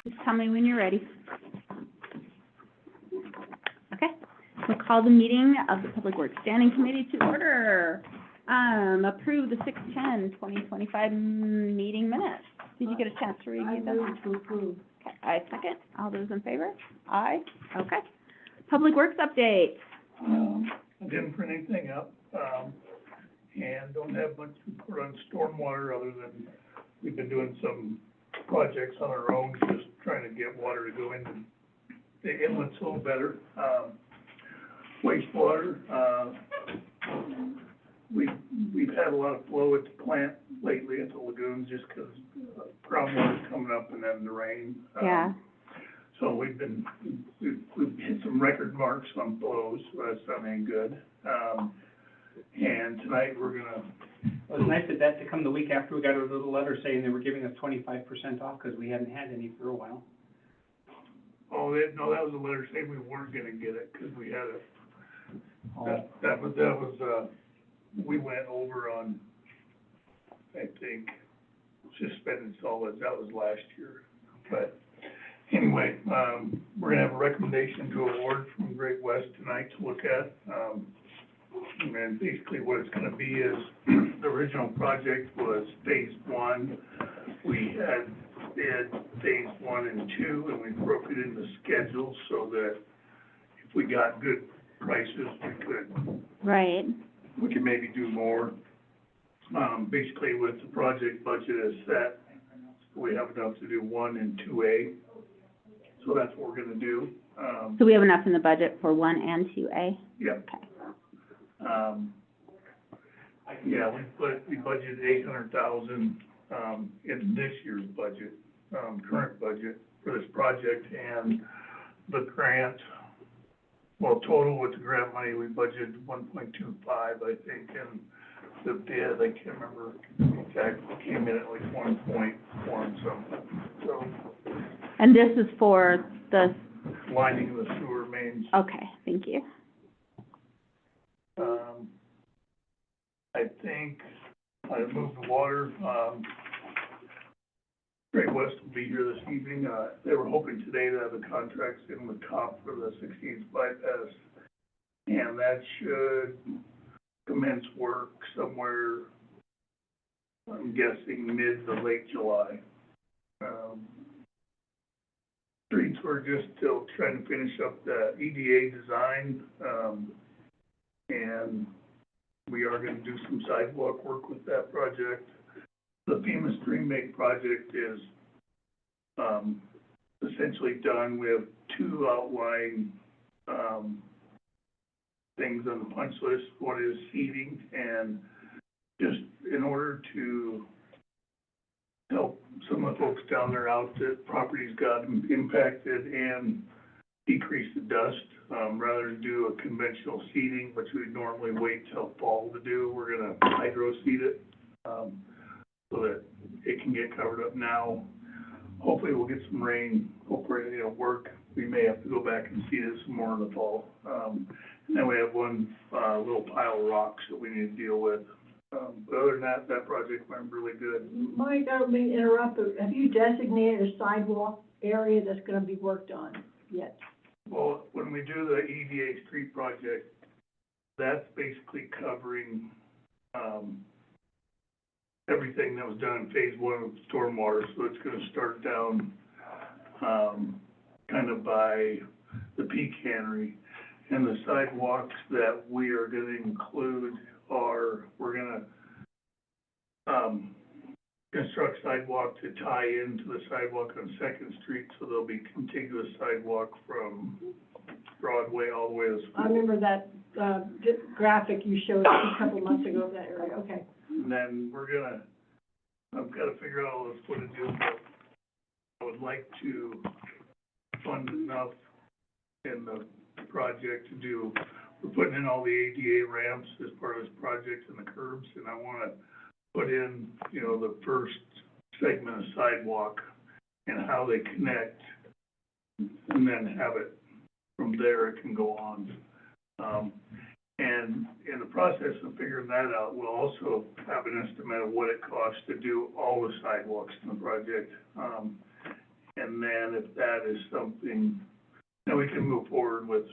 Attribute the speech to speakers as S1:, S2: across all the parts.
S1: Just tell me when you're ready. Okay, we'll call the meeting of the Public Works Standing Committee to order. Approve the 6/10/2025 meeting minutes. Did you get a chance to review them?
S2: I move to approve.
S1: Okay, I second. All those in favor? Aye. Okay. Public Works update.
S3: I didn't print anything up, and don't have much to report on stormwater other than we've been doing some projects on our own, just trying to get water to go into the inlets a little better. Wastewater, we've had a lot of flow at the plant lately at the lagoons just because groundwater's coming up and then the rain.
S1: Yeah.
S3: So we've hit some record marks on flows, so that's something good. And tonight we're gonna,
S4: It was nice of that to come the week after we got a little letter saying they were giving us 25% off, because we hadn't had any for a while.
S3: no, that was a letter saying we weren't gonna get it, because we had a,
S4: Oh.
S3: that was, we went over on, I think, suspended solids, that was last year. But anyway, we're gonna have a recommendation to award from Great West tonight to look at. And basically what it's gonna be is, the original project was phase one. We had bid phase 1 and 2, and we broke it into schedules so that if we got good prices,
S1: Right.
S3: we could maybe do more. Basically with the project budget is set, we have enough to do 1 and 2A. So that's what we're gonna do.
S1: So we have enough in the budget for 1 and 2A?
S3: Yep.
S1: Okay.
S3: Yeah, we budgeted 800,000, in this year's budget, current budget for this project, and the grant, well, total with the grant money, we budgeted 1.25, I think, and the bid, I can't remember exactly, came in at like 1.4 and something, so
S1: And this is for the,
S3: lining the sewer mains.
S1: okay, thank you.
S3: I think I moved the water, Great West will be here this evening. They were hoping today to have the contracts in with COP for the 16th bypass. And that should commence work somewhere, I'm guessing mid to late July. Streets, we're just still trying to finish up the EDA design, and we are gonna do some sidewalk work with that project. The FEMA Stream Make project is, essentially done. We have 2 outlying, things on the punch list. One is seeding, and just in order to help some of the folks down there out that properties got impacted and decrease the dust, rather than do a conventional seeding, which we'd normally wait till fall to do, we're gonna hydro seed it, so that it can get covered up now. Hopefully we'll get some rain, hopefully it'll work. We may have to go back and seed it some more in the fall. And then we have one, little pile of rocks that we need to deal with. But other than that, that project went really good.
S2: Mike, I don't mean to interrupt, but have you designated a sidewalk area that's gonna be worked on yet?
S3: Well, when we do the EDA street project, that's basically covering, everything that was done in phase 1 of stormwater, so it's gonna start down, kind of by the peak cannery. And the sidewalks that we are gonna include are, we're gonna, construct sidewalk to tie into the sidewalk on Second Street, so there'll be contiguous sidewalk from Broadway all the way to the school.
S2: I remember that, graphic you showed us a couple months ago of that area, okay.
S3: And then we're gonna, I've gotta figure out all this what to do, but I would like to fund enough in the project to do, we're putting in all the ADA ramps as part of this project and the curbs, and I wanna put in, you know, the first segment of sidewalk and how they connect, and then have it, from there it can go on. And in the process of figuring that out, we'll also have an estimate of what it costs to do all the sidewalks in the project. And then if that is something, then we can move forward with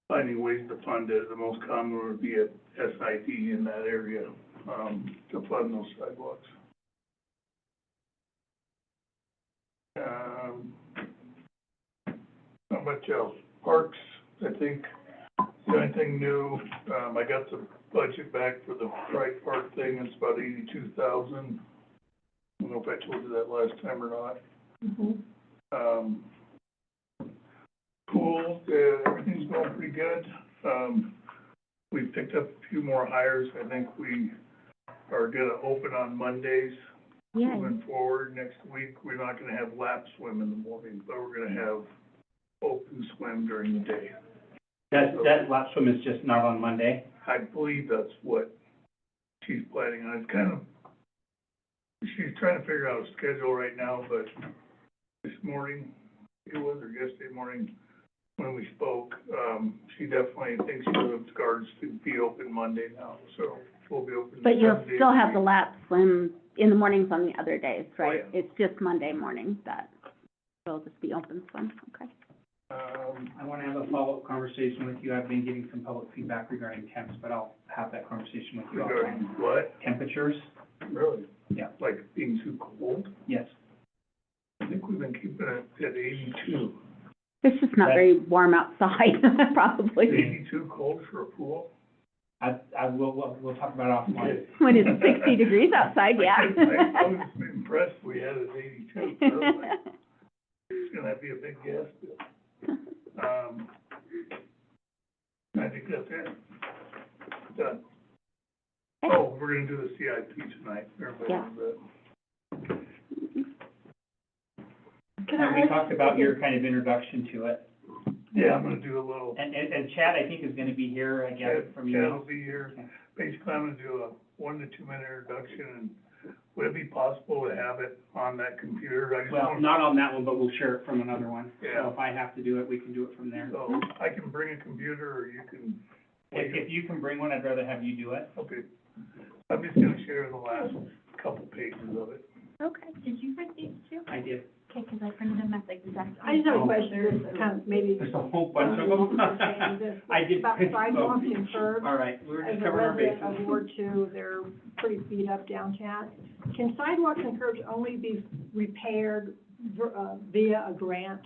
S3: finding ways to fund it. The most common would be a SID in that area, to fund those sidewalks. Not much else. Parks, I think, the only thing new, I got the budget back for the Pride Park thing, it's about 82,000. I don't know if I told you that last time or not.
S2: Mhm.
S3: Pool, everything's going pretty good. We've picked up a few more hires. I think we are gonna open on Mondays.
S1: Yeah.
S3: Moving forward next week, we're not gonna have lap swim in the morning, but we're gonna have open swim during the day.
S4: That lap swim is just not on Monday?
S3: I believe that's what she's planning on. It's kind of, she's trying to figure out a schedule right now, but this morning, it was, or yesterday morning, when we spoke, she definitely thinks the gardens should be open Monday now, so we'll be open.
S1: But you'll
S3: 7 days
S1: still
S3: a
S1: have the
S3: week.
S1: lap swim in the mornings on the other days, right?
S3: Oh, yeah.
S1: It's just Monday morning that it'll just be open swim, okay?
S4: I want to have a follow-up conversation with you. I've been getting some public feedback regarding temps, but I'll have that conversation with you
S3: Regarding
S4: offline.
S3: what?
S4: Temperatures?
S3: Really?
S4: Yeah.
S3: Like being too cold?
S4: Yes.
S3: I think we've been keeping it at 82.
S1: It's just not very warm outside, probably.
S3: 82 cold for a pool?
S4: We'll talk about it offline.
S1: When it's 60 degrees outside, yeah.
S3: I was impressed we had it at 82. So I was like, it's gonna be a big gas bill. I think that's it. Done. Oh, we're gonna do the CIP tonight. Everybody
S1: Yeah.
S3: knows that.
S4: And we talked about your kind of introduction to it.
S3: Yeah, I'm gonna do a little.
S4: And Chad, I think, is going to be here, I guess, from you.
S3: Chad will be here. Basically, I'm gonna do a 1 to 2 minute introduction, and would it be possible to have it on that computer? I just
S4: Well,
S3: want-
S4: not on that one, but we'll share it from another one.
S3: Yeah.
S4: So if I have to do it, we can do it from there.
S3: So I can bring a computer, or you can.
S4: If you can bring one, I'd rather have you do it.
S3: Okay. I'm just gonna share the last couple pages of it.
S1: Okay, did you print these too?
S4: I did.
S1: Okay, because I printed them at the exact.
S2: I just have a question, that's kind of maybe.
S4: There's a whole bunch of them. I did.
S2: About
S4: print some.
S2: sidewalks and curbs.
S4: All right, we were
S2: As
S4: just
S2: a
S4: covering our
S2: resident
S4: bases.
S2: of Ward Two, they're pretty beat up downtown. Can sidewalks and curbs only be repaired via a grant?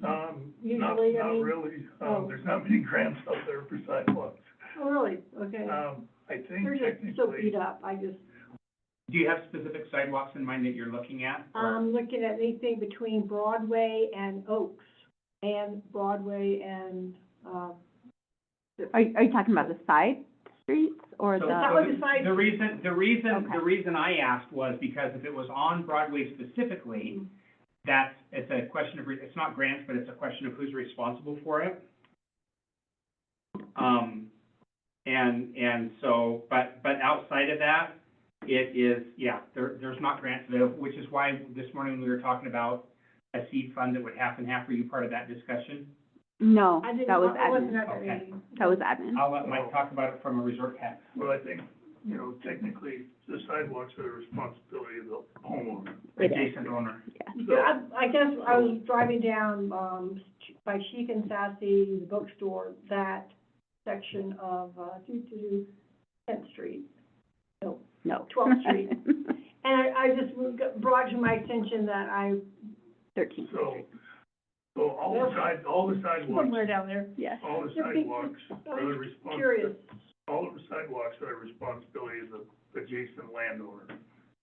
S3: Not
S2: Usually, I mean-
S3: really.
S2: Oh.
S3: There's not many grants out there for sidewalks.
S2: Oh, really? Okay.
S3: I think
S2: They're just so
S3: technically,
S2: beat up, I just,
S4: Do you have specific sidewalks in mind that you're looking at? or-
S2: I'm looking at anything between Broadway and Oaks, and Broadway and,
S1: Are you talking about the side streets or
S4: So-
S1: the?
S2: That was the side-
S4: The reason
S1: Okay.
S4: I asked was because if it was on Broadway specifically, it's a question of, it's not grants, but it's a question of who's responsible for it. And so, but outside of that, it is, there's not grants available, which is why this morning when we were talking about a seed fund that would half and half, were you part of that discussion?
S1: No,
S2: I didn't,
S1: that was
S2: I wasn't
S1: admin.
S2: at that
S4: Okay.
S2: meeting.
S1: That was admin.
S4: I'll let Mike talk about it from a resort tax.
S3: well, I think, technically, the sidewalks are the responsibility of the homeowner.
S1: It is.
S4: Adjacent owner.
S1: Yeah.
S3: So,
S2: I guess I was driving down, by Chic and Sassy, the bookstore, that section of, 10th Street.
S1: No.
S2: 12th Street. And I just brought to my attention that
S1: 13th
S3: so,
S1: Street,
S3: all the sidewalks,
S2: somewhere down there.
S1: yes.
S3: all the
S2: They're being-
S3: sidewalks
S2: I
S3: are the
S2: was curious.
S3: all of the sidewalks are the responsibility of the adjacent landowner.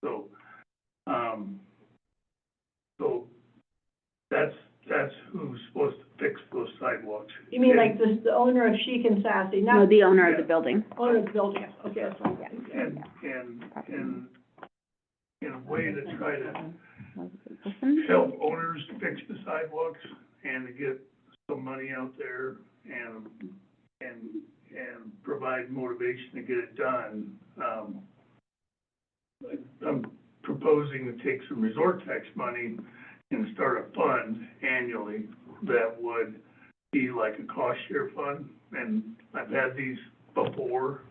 S3: So, so that's who's supposed to fix those sidewalks.
S2: You mean like the owner of Chic and Sassy,
S1: No,
S2: not
S1: the owner of the
S3: Yeah.
S1: building.
S2: owner of the building? Okay, that's fine.
S3: And in a way to try to
S1: Listen.
S3: help owners fix the sidewalks and to get some money out there and provide motivation to get it done. I'm proposing to take some resort tax money and start a fund annually that would be like a cost share fund, and I've had these before,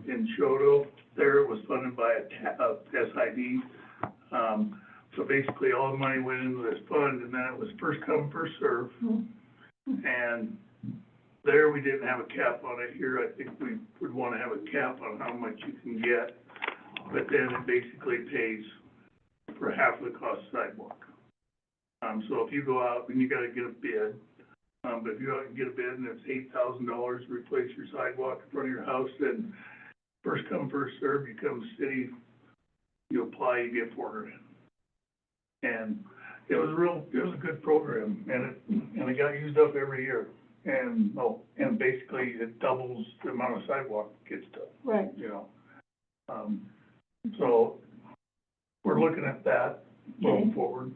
S3: in Shoto. There it was funded by a SID. So basically, all the money went into this fund, and then it was first come, first serve. And there, we didn't have a cap on it. Here, I think we would wanna have a cap on how much you can get. But then it basically pays for half the cost of sidewalk. So if you go out and you gotta get a bid, but if you go out and get a bid and it's $8,000 to replace your sidewalk in front of your house, then first come, first serve, you come to city, you apply, you get $400. And it was a good program, and it got used up every year. And basically it doubles the amount of sidewalk that gets done,
S2: Right.
S3: you know. So we're looking at that moving forward.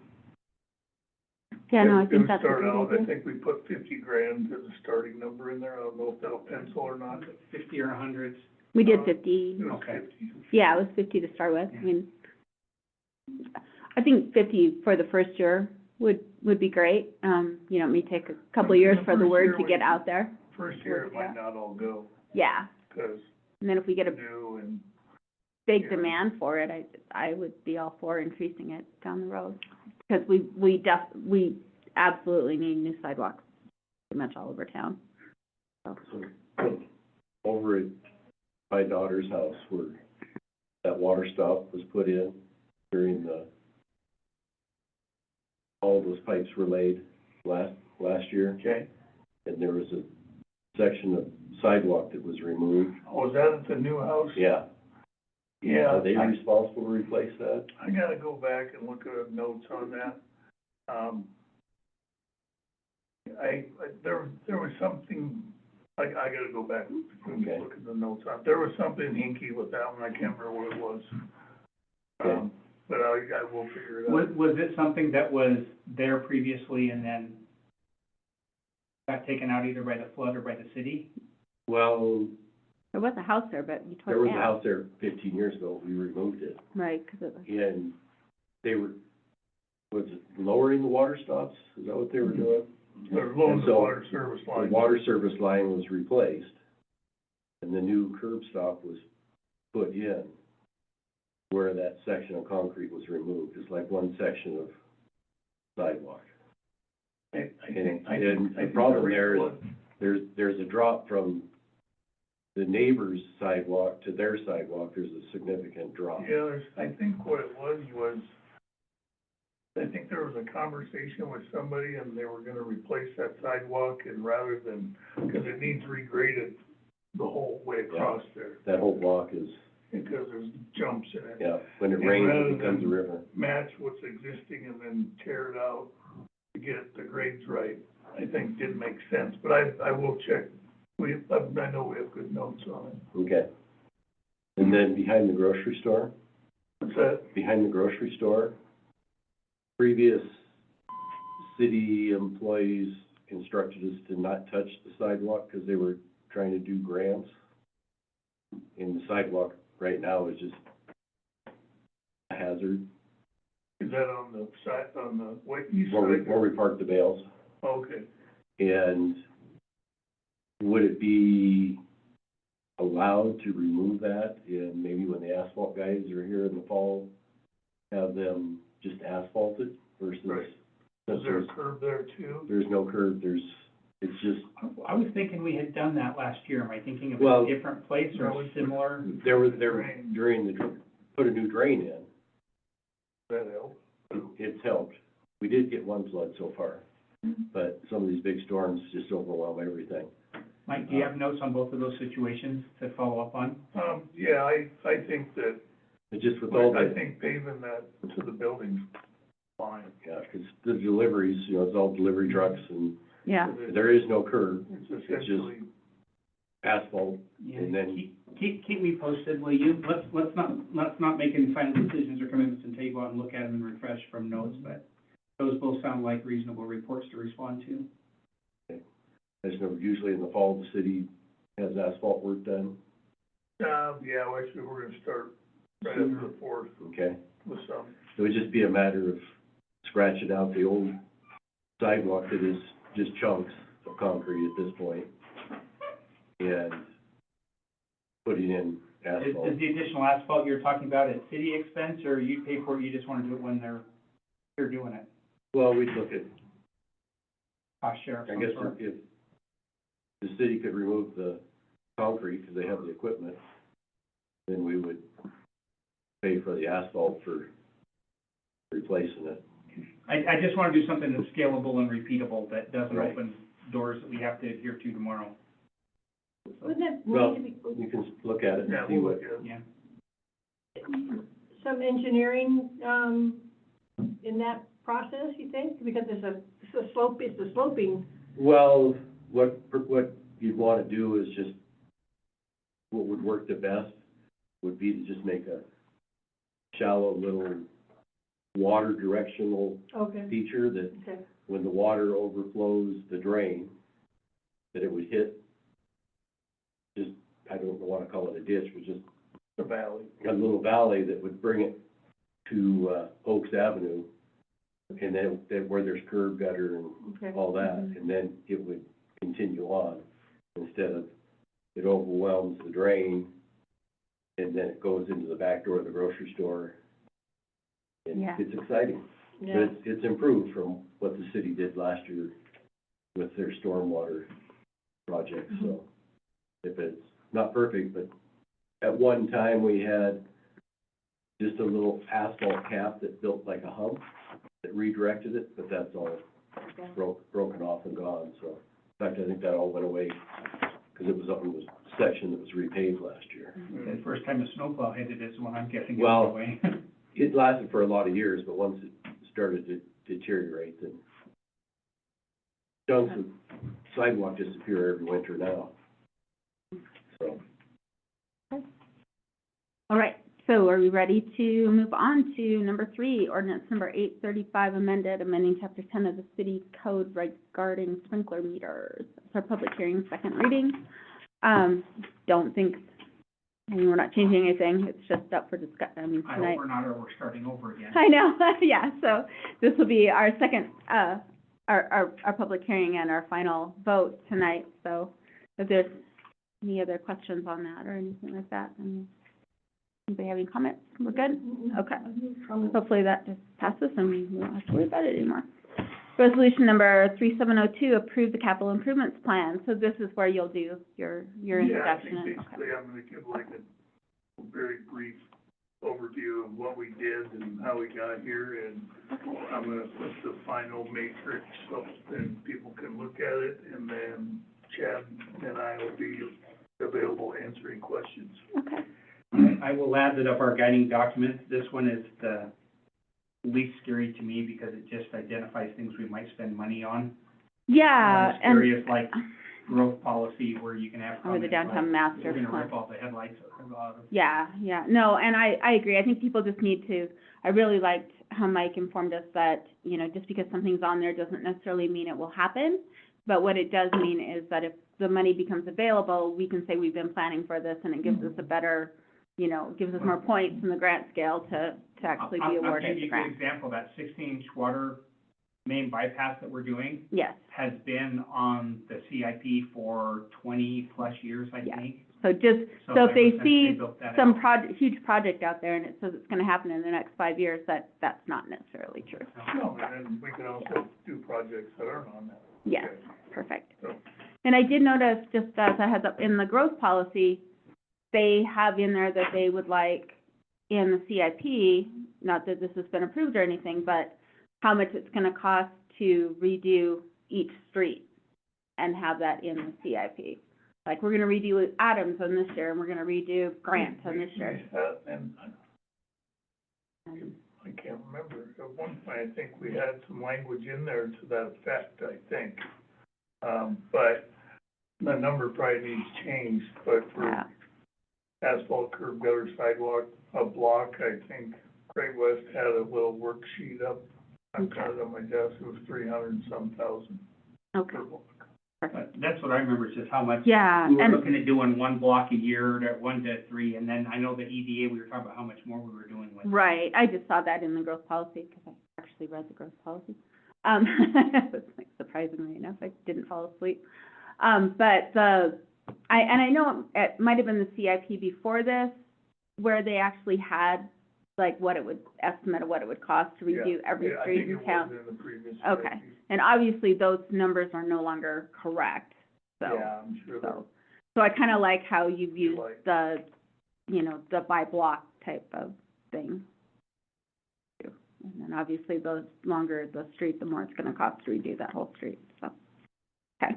S1: Yeah, no, I
S3: It
S1: think
S3: would
S1: that's a
S3: start out,
S1: good
S3: I
S1: idea.
S3: think we put $50,000 as a starting number in there. I don't know if that'll pencil or not.
S4: 50 or 100?
S1: We did 50,
S3: It was
S4: Okay.
S3: 50.
S1: yeah, it was 50 to start with. I mean, I think 50 for the first year would be great. You know, it may take a couple of years for the
S3: First
S1: word
S3: year
S1: to
S3: we-
S1: get out there.
S3: First year, it might not all go,
S1: Yeah,
S3: because
S1: and then if we get a
S3: new and,
S1: big
S3: Yeah.
S1: demand for it, I would be all for increasing it down the road. Because we absolutely need new sidewalks pretty much all over town. So,
S5: So, over at my daughter's house where that water stop was put in during all those pipes were laid last year,
S3: okay.
S5: and there was a section of sidewalk that was removed.
S3: Oh, is that at the new house?
S5: Yeah.
S3: Yeah.
S5: Are they responsible to replace that?
S3: I gotta go back and look at notes on that. There was something, I gotta go back and
S5: Okay.
S3: look at the notes on, there was something hinky with that one, I can't remember what it was.
S5: Okay.
S3: But I will figure it out.
S4: Was it something that was there previously and then got taken out either by the flood or by the city?
S5: Well,
S1: there was a house there, but you tore
S5: there
S1: it
S5: was a
S1: down.
S5: house there 15 years ago, we removed it,
S1: Right, 'cause it was,
S5: and they were, was it lowering the water stops? Is that what they were doing?
S3: They're low
S5: And
S3: the
S5: so,
S3: water service
S5: The
S3: line.
S5: water service line was replaced, and the new curb stop was put in where that section of concrete was removed. It's like one section of sidewalk.
S3: I
S5: And
S3: think
S5: the problem
S3: the
S5: there is,
S3: reason
S5: there's a drop from the neighbor's sidewalk to their sidewalk. There's a significant drop.
S3: Yeah, I think what it was, I think there was a conversation with somebody and they were gonna replace that sidewalk and rather than, because it needs regraded the whole way across there,
S5: That whole block is,
S3: because there's jumps in it.
S5: yeah, when it
S3: And
S5: rains,
S3: rather
S5: it becomes a
S3: than-
S5: river.
S3: Match what's existing and then tear it out to get the grades right, I think didn't make sense, but I will check. I know we have good notes on it.
S5: Okay. And then behind the grocery store,
S3: What's that?
S5: behind the grocery store, previous city employees instructed us to not touch the sidewalk because they were trying to do grants. And the sidewalk right now is just a hazard,
S3: Is that on the side, on the east
S5: where
S3: side?
S5: we park the bales.
S3: Okay.
S5: And would it be allowed to remove that, and maybe when the asphalt guys are here in the fall, have them just asphalt it versus?
S3: Right. Is there a curb there too?
S5: There's no curb, it's just,
S4: I was thinking we had done that last year. Am I thinking of
S5: Well,
S4: a different place or
S3: no, it's-
S4: similar?
S5: there was,
S3: Drain.
S5: during put a new drain in,
S3: That help?
S5: it's helped. We did get one flood so far, but some of these big storms just overwhelm everything.
S4: Mike, do you have notes on both of those situations to follow up on?
S3: Yeah, I think that,
S5: But just with all
S3: I
S5: the,
S3: think paving that to the building's fine.
S5: yeah, 'cause the deliveries, it's all delivery trucks, and
S1: yeah.
S5: there is no curb,
S3: It's essentially,
S5: asphalt,
S4: Yeah,
S5: and then,
S4: keep me posted, will you? Let's not make any final decisions or commitments until you go out and look at them and refresh from notes, but those both sound like reasonable reports to respond to.
S5: I just know usually in the fall, the city has asphalt work done,
S3: yeah, well, actually, we're gonna start right after the 4th
S5: okay?
S3: with some.
S5: It would just be a matter of scratching out the old sidewalk that is just chunks of concrete at this point, and putting in asphalt.
S4: Is the additional asphalt you're talking about at city expense, or you pay for it, you just wanna do it when they're doing it?
S5: Well, we'd look at,
S4: Cost share of
S5: I
S4: some
S5: guess
S4: sort?
S5: if the city could remove the concrete, because they have the equipment, then we would pay for the asphalt for replacing it.
S4: I just wanna do something that's scalable and repeatable, that doesn't
S5: Right.
S4: open doors that we have to adhere to tomorrow.
S2: Wouldn't it
S5: Well,
S2: need to be,
S5: You can look at it
S3: Yeah,
S5: and see
S3: we'll
S5: what,
S3: look at it.
S4: Yeah.
S2: some engineering, in that process, you think? Because it's a sloping,
S5: well, what you'd wanna do is just, what would work the best would be to just make a shallow little water directional
S2: okay,
S5: feature that
S2: okay,
S5: when the water overflows the drain, that it would hit just, I don't wanna call it a ditch, but just
S3: The valley.
S5: a little valley that would bring it to, Oaks Avenue, and then where there's curb gutter and
S2: okay.
S5: all that, and then it would continue on, instead of, it overwhelms the drain, and then it goes into the back door of the grocery store. And
S1: Yeah.
S5: it's exciting, but
S2: Yeah,
S5: it's improved from what the city did last year with their stormwater project, so. If it's not perfect, but at one time, we had just a little asphalt cap that built like a hump that redirected it, but that's all broken off and gone, so. In fact, I think that all went away, because it was up in the section that was repaved last year.
S4: The first time a snowplow hit it is when I'm guessing it
S5: Well-
S4: went away.
S5: It lasted for a lot of years, but once it started to deteriorate, then chunks of sidewalk disappear every winter now. So,
S1: All right, so are we ready to move on to number 3, ordinance number 835 amending chapter 10 of the city code regarding sprinkler meters. It's our public hearing, second reading. Don't think, we're not changing anything, it's just up for discuss,
S4: I hope
S1: tonight.
S4: we're not, or we're starting over again.
S1: I know, yeah, so this will be our second, our public hearing and our final vote tonight, so if there's any other questions on that or anything like that, anybody have any comments? We're good? Okay. Hopefully that just passes and we won't have to worry about it anymore. Resolution number 3702, approve the capital improvements plan, so this is where you'll do your introduction.
S3: Yeah, I think
S1: and-
S3: basically I'm gonna give like a very brief overview of what we did and how we got here, and I'm gonna put the final matrix up and people can look at it, and then Chad and I will be available answering questions.
S1: Okay.
S4: I will add that of our guiding documents, this one is the least scary to me because it just identifies things we might spend money on.
S1: Yeah, and,
S4: Scary is like growth policy where you can have
S1: or the
S4: comments
S1: downtown
S4: like,
S1: master
S4: we're gonna
S1: plan.
S4: rip all the headlights out of.
S1: Yeah, no, and I agree. I think people just need to, I really liked how Mike informed us that, just because something's on there doesn't necessarily mean it will happen. But what it does mean is that if the money becomes available, we can say we've been planning for this, and it gives us a better, gives us more points in the grant scale to actually be
S4: I'll
S1: awarded
S4: give
S1: the
S4: you a
S1: grant.
S4: good example, that 16-inch water main bypass that we're doing
S1: Yes,
S4: has been on the CIP for 20-plus years, I
S1: Yeah.
S4: think.
S1: so just, so if
S4: ever
S1: they
S4: since
S1: see
S4: built that
S1: some
S4: out.
S1: huge project out there and it says it's gonna happen in the next 5 years, that's not necessarily true.
S3: No, and then we can also do projects that aren't on that.
S1: Yes,
S3: Okay.
S1: perfect.
S3: So-
S1: And I did notice, just as a heads up, in the growth policy, they have in there that they would like in the CIP, not that this has been approved or anything, but how much it's gonna cost to redo each street and have that in the CIP. Like, we're gonna redo Adams on this year, and we're gonna redo Grant on this year.
S3: And
S1: And-
S3: I can't remember, at one point, I think we had some language in there to that effect, I think. But the number probably needs changed, but
S1: Yeah,
S3: for asphalt, curb, gutter, sidewalk, a block, I think Great West had a little worksheet up. I've got it on my desk, it was 300 and some thousand
S1: okay,
S3: per block.
S1: perfect.
S4: But that's what I remember, is just how much
S1: Yeah,
S4: we were
S1: and,
S4: looking at doing one block a year, to 1 to 3, and then I know the EDA, we were talking about how much more we were doing with.
S1: right, I just saw that in the growth policy, because I actually read the growth policy. It's like, surprisingly enough, I didn't fall asleep. But I know it might have been the CIP before this, where they actually had, like, what it would, estimate of what it would cost to redo every
S3: Yeah,
S1: street in town.
S3: I think it was in the previous.
S1: Okay.
S3: CIP.
S1: And obviously, those numbers are no longer correct, so.
S3: Yeah, I'm sure that,
S1: So I kind of like how you've used
S3: like-
S1: the, you know, the by block type of thing. too. And then obviously, the longer the street, the more it's gonna cost to redo that whole street, so. Okay.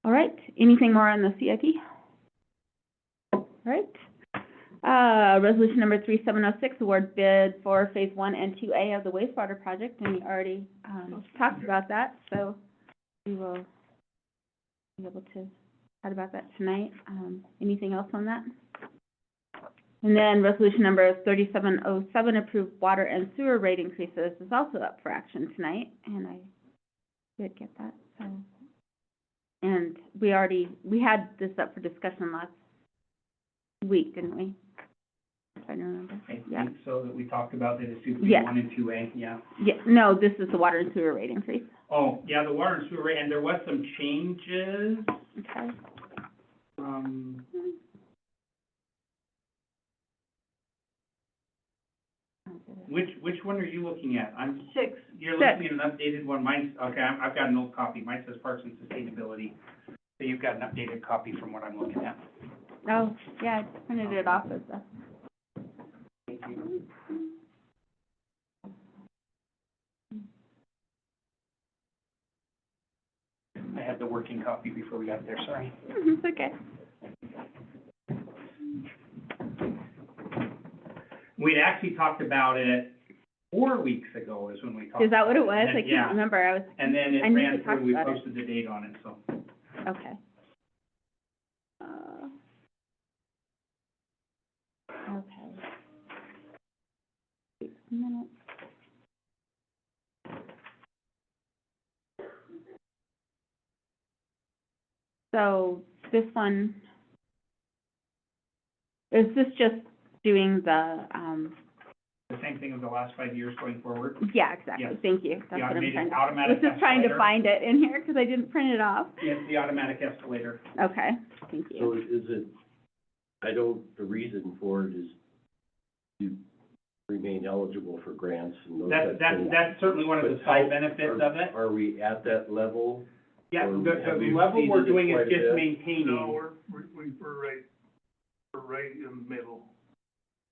S1: All right, anything more on the CIP? All right. Resolution number 3706, award bid for phase 1 and 2A of the wastewater project, and we already, talked about that, so we will be able to chat about that tonight. Anything else on that? And then resolution number 3707, approved water and sewer rate increases, is also up for action tonight, and I did get that, so. And we had this up for discussion last week, didn't we? If I remember.
S4: I
S1: Yeah.
S4: think so, that we talked about that it's two,
S1: Yeah.
S4: 1 and 2A, yeah.
S1: Yeah, no, this is the water and sewer rate increase.
S4: Oh, yeah, the water and sewer rate, and there was some changes,
S1: Okay.
S4: which one are you looking at? You're
S1: Six.
S4: looking at an updated one, mine's, okay, I've got an old copy, mine says Parks and Sustainability. So you've got an updated copy from what I'm looking at.
S1: Oh, yeah, I printed it off as a.
S4: I had the working copy before we got there, sorry.
S1: It's okay.
S4: We'd actually talked about it 4 weeks ago is when we talked.
S1: Is that what it
S4: about
S1: was?
S4: And
S1: I
S4: then- yeah.
S1: can't remember, I was,
S4: And then it
S1: I need to
S4: ran
S1: talk
S4: through, we
S1: about it.
S4: posted the date on it, so.
S1: okay. Okay. 6 minutes. So, this one, is this just doing the,
S4: The same thing as the last 5 years going forward.
S1: yeah, exactly,
S4: Yes.
S1: thank you, that's
S4: The
S1: what I'm
S4: automated-
S1: trying to.
S4: automatic
S1: I was just trying to
S4: escalator.
S1: find it in here, because I didn't print it off.
S4: Yes, the automatic escalator.
S1: Okay, thank
S5: So
S1: you.
S5: is it, the reason for it is to remain eligible for grants and those types of things?
S4: That's certainly one of the
S5: But how-
S4: side benefits of it.
S5: Are we at that level?
S4: Yeah,
S5: or
S4: the
S5: have we
S4: level we're
S5: exceeded it
S4: doing is
S5: quite a
S4: just
S5: bit?
S4: maintaining.
S3: no, we're right in the middle,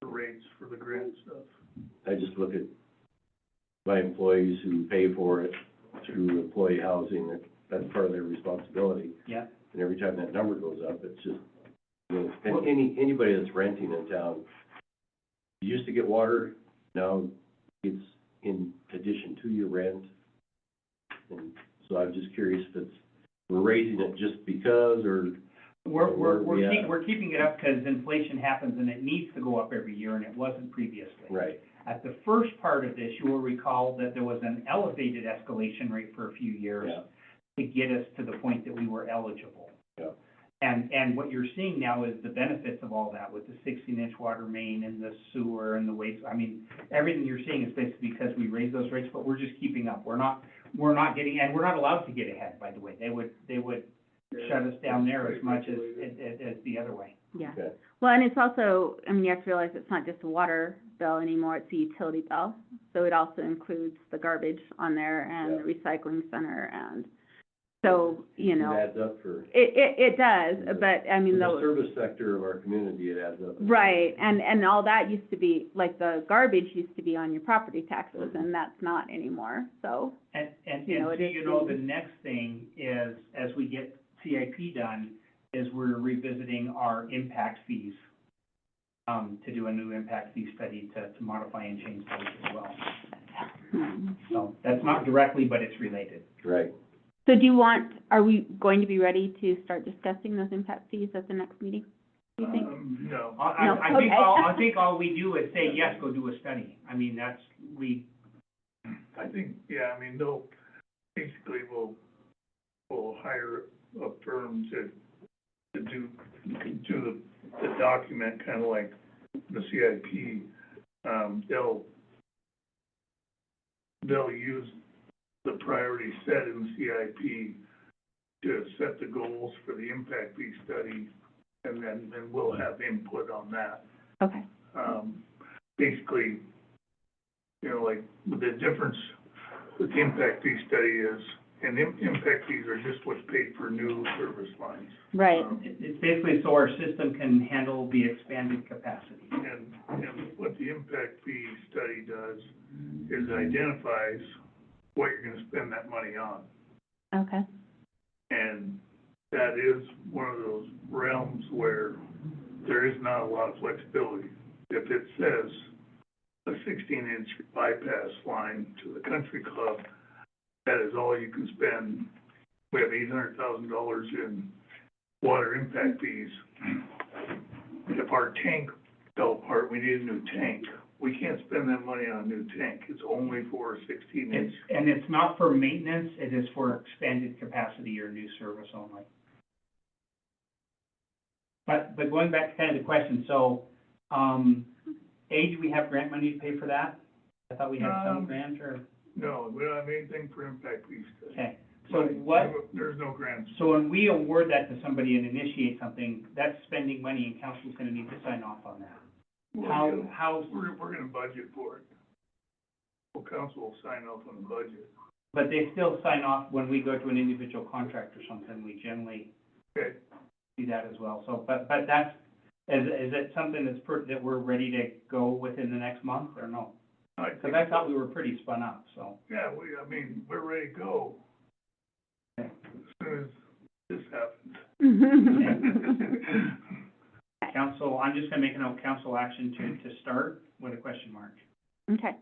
S3: the rates for the grant stuff.
S5: I just look at my employees who pay for it through employee housing, that's part of their responsibility.
S4: Yeah.
S5: And every time that number goes up, it's just, you know, and anybody that's renting in town, you used to get water, now it's in addition to your rent. And so I'm just curious if we're raising it just because, or,
S4: We're keeping it up because inflation happens and it needs to go up every year and it wasn't previously.
S5: right,
S4: At the first part of this, you will recall that there was an elevated escalation rate for a few years
S5: yeah,
S4: to get us to the point that we were eligible.
S5: yeah.
S4: And what you're seeing now is the benefits of all that with the 16-inch water main and the sewer and the waste. I mean, everything you're seeing is basically because we raised those rates, but we're just keeping up. We're not getting, and we're not allowed to get ahead, by the way. They would shut us down there as much as the other way.
S1: Yeah.
S5: Okay.
S1: Well, and it's also, I mean, you have to realize it's not just a water bill anymore, it's a utility bill. So it also includes the garbage on there and the recycling center, and so, you
S5: It
S1: know,
S5: adds up for,
S1: it does, but, I mean,
S5: the
S1: those,
S5: service sector of our community, it adds up.
S1: right, and all that used to be, like, the garbage used to be on your property taxes, and that's not anymore, so,
S4: And
S1: You know,
S4: so,
S1: it is
S4: the next thing is, as we get CIP done, is we're revisiting our impact fees, to do a new impact fee study to modify and change those as well. So that's not directly, but it's related.
S5: Right.
S1: So are we going to be ready to start discussing those impact fees at the next meeting, do you think?
S3: No.
S1: No,
S4: I
S1: okay.
S4: think all we do is say, yes, go do a study. I mean,
S3: I think, yeah, I mean, they'll, basically, we'll hire a firm to do the document, kind of like the CIP. They'll use the priority set in the CIP to set the goals for the impact fee study, and then we'll have input on that.
S1: Okay,
S3: Basically, you know, like, the difference with the impact fee study is, and impact fees are just what's paid for new service lines.
S1: right,
S4: It's basically so our system can handle the expanded capacity.
S3: And what the impact fee study does is identifies what you're gonna spend that money on.
S1: okay,
S3: And that is one of those realms where there is not a lot of flexibility. If it says a 16-inch bypass line to the country club, that is all you can spend. We have $800,000 in water impact fees. If our tank fell apart, we need a new tank. We can't spend that money on a new tank. It's only for a 16-inch.
S4: And it's not for maintenance, it is for expanded capacity or new service only. But going back to kind of the question, so, do we have grant money to pay for that? I thought we had some grant or,
S3: No, we don't have anything for impact fees.
S4: okay. So what,
S3: There's no grants.
S4: so when we award that to somebody and initiate something, that's spending money and council's gonna need to sign off on that. How,
S3: We're gonna budget for it. Well, council will sign off on the budget.
S4: but they still sign off when we go to an individual contract or something, we generally
S3: Okay,
S4: do that as well. So, but that's, is it something that's that we're ready to go within the next month or no?
S3: I
S4: Cause
S3: think,
S4: I thought we were pretty spun up, so.
S3: yeah, we're ready to go
S4: Okay.
S3: as soon as this happens.
S4: Council, I'm just gonna make a note, council action to start with a question mark.
S1: okay.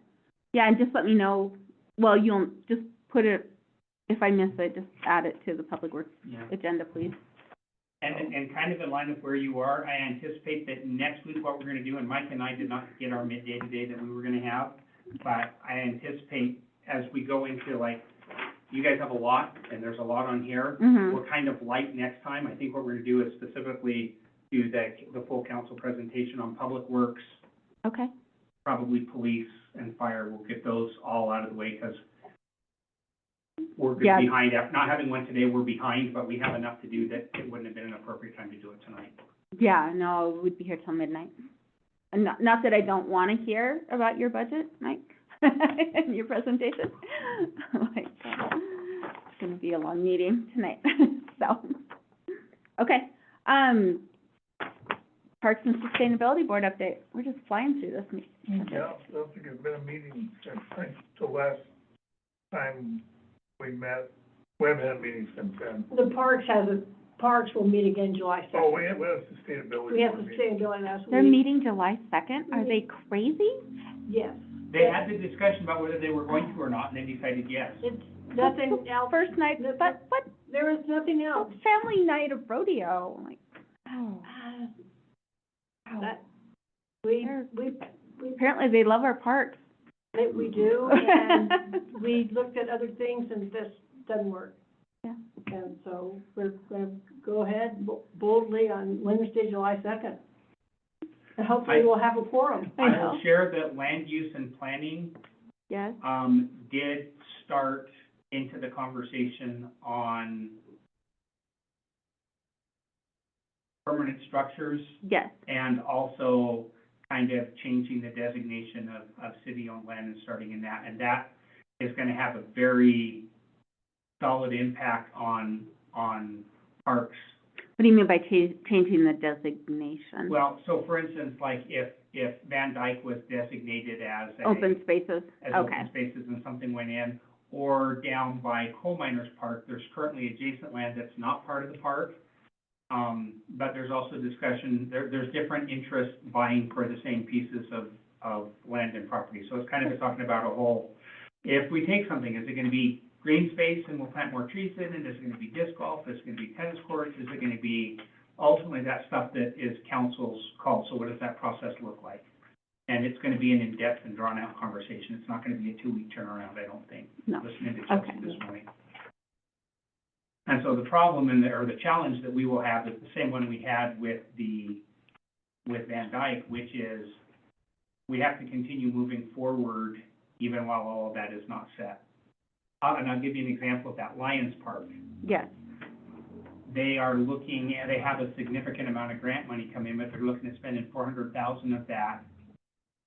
S1: Yeah, and just let me know, well, you'll just put it, if I miss it, just add it to the Public Works
S4: Yeah.
S1: agenda, please.
S4: And kind of in line with where you are, I anticipate that next week what we're gonna do, and Mike and I did not get our midday today that we were gonna have, but I anticipate as we go into like, you guys have a lot, and there's a lot on here.
S1: Mm-hmm,
S4: We're kind of light next time. I think what we're gonna do is specifically do the full council presentation on Public Works,
S1: okay,
S4: probably police and fire. We'll get those all out of the way, because we're
S1: Yeah.
S4: behind. Not having one today, we're behind, but we have enough to do that it wouldn't have been an appropriate time to do it tonight.
S1: yeah, no, we'd be here till midnight. And not that I don't wanna hear about your budget, Mike, and your presentation. Like, it's gonna be a long meeting tonight, so. Okay, Parks and Sustainability Board update, we're just flying through this meeting.
S3: Yeah, I don't think it's been a meeting since, I think, the last time we met. We haven't had a meeting since then.
S2: The parks will meet again July second.
S3: Oh, we have sustainability.
S2: We have
S3: board
S2: the
S3: meeting.
S2: sustainability last
S1: They're
S2: week.
S1: meeting July 2nd, are they crazy?
S2: Yes.
S4: They had the discussion about whether they were going to or not, and they decided yes.
S2: It's nothing else,
S1: First night, but
S2: there is nothing else.
S1: family night of rodeo, like, oh,
S2: That, we
S1: apparently they love our parks.
S2: we do, and we looked at other things and this doesn't work.
S1: Yeah.
S2: And so we're gonna go ahead boldly on Wednesday, July 2nd. And hopefully we'll have a quorum.
S1: I
S4: I
S1: know.
S4: will share that land use and planning,
S1: Yes,
S4: did start into the conversation on permanent structures,
S1: yes,
S4: and also kind of changing the designation of city-owned land and starting in that. And that is gonna have a very solid impact on parks.
S1: what do you mean by changing the designation?
S4: Well, so for instance, like if Van Dyke was designated as a.
S1: Open spaces,
S4: As
S1: okay,
S4: open spaces and something went in, or down by Coal Miners Park, there's currently adjacent land that's not part of the park. But there's also discussion, there's different interests vying for the same pieces of land and property. So it's kind of talking about a whole, if we take something, is it gonna be green space and we'll plant more trees in it? Is it gonna be disc golf? Is it gonna be tennis courts? Is it gonna be, ultimately, that stuff that is council's call. So what does that process look like? And it's gonna be an in-depth and drawn-out conversation. It's not gonna be a 2-week turnaround, I don't think,
S1: no,
S4: listening to Chelsea
S1: Okay.
S4: this morning. And so the problem or the challenge that we will have is the same one we had with Van Dyke, which is we have to continue moving forward even while all of that is not set. And I'll give you an example of that, Lions Park.
S1: yes,
S4: they are looking, they have a significant amount of grant money come in, but they're looking at spending $400,000 of that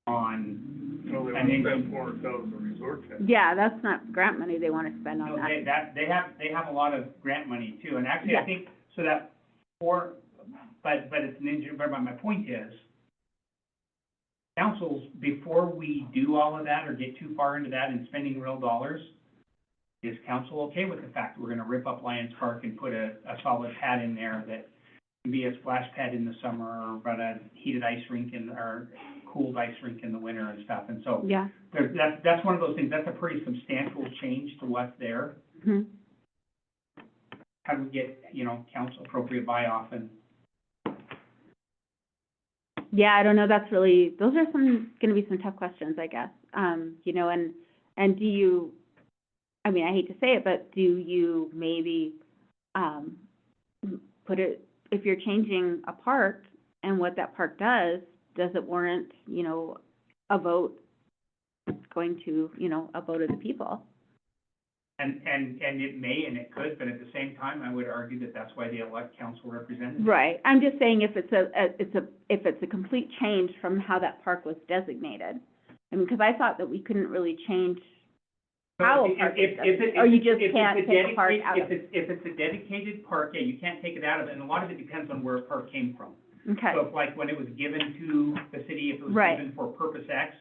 S4: on,
S3: Well, they
S4: And
S3: want
S4: then-
S3: that 4,000 resort tax.
S1: Yeah, that's not grant money they wanna spend on
S4: no,
S1: that.
S4: they have a lot of grant money too, and actually,
S1: Yeah.
S4: I think, so that, but it's an engineer, but my point is, councils, before we do all of that or get too far into that and spending real dollars, is council okay with the fact that we're gonna rip up Lions Park and put a solid pad in there that can be a splash pad in the summer, or run a heated ice rink or cooled ice rink in the winter and stuff, and so
S1: Yeah.
S4: that's one of those things, that's a pretty substantial change to what's there.
S1: Mhm.
S4: How do we get, council appropriate buy-off and,
S1: Yeah, I don't know, that's really, those are gonna be some tough questions, I guess. And do you, I mean, I hate to say it, but do you maybe, put it, if you're changing a park and what that park does it warrant, a vote going to, a vote of the people?
S4: and it may and it could, but at the same time, I would argue that that's why they elect council representatives.
S1: Right, I'm just saying if it's a complete change from how that park was designated. I mean, because I thought that we couldn't really change how a park is designated, or you just can't take a park out of it.
S4: If it's a dedicated park, yeah, you can't take it out of it, and a lot of it depends on where a park came from.
S1: Okay,
S4: So if, like, when it was given to the city, if it was
S1: Right.
S4: given for purpose X,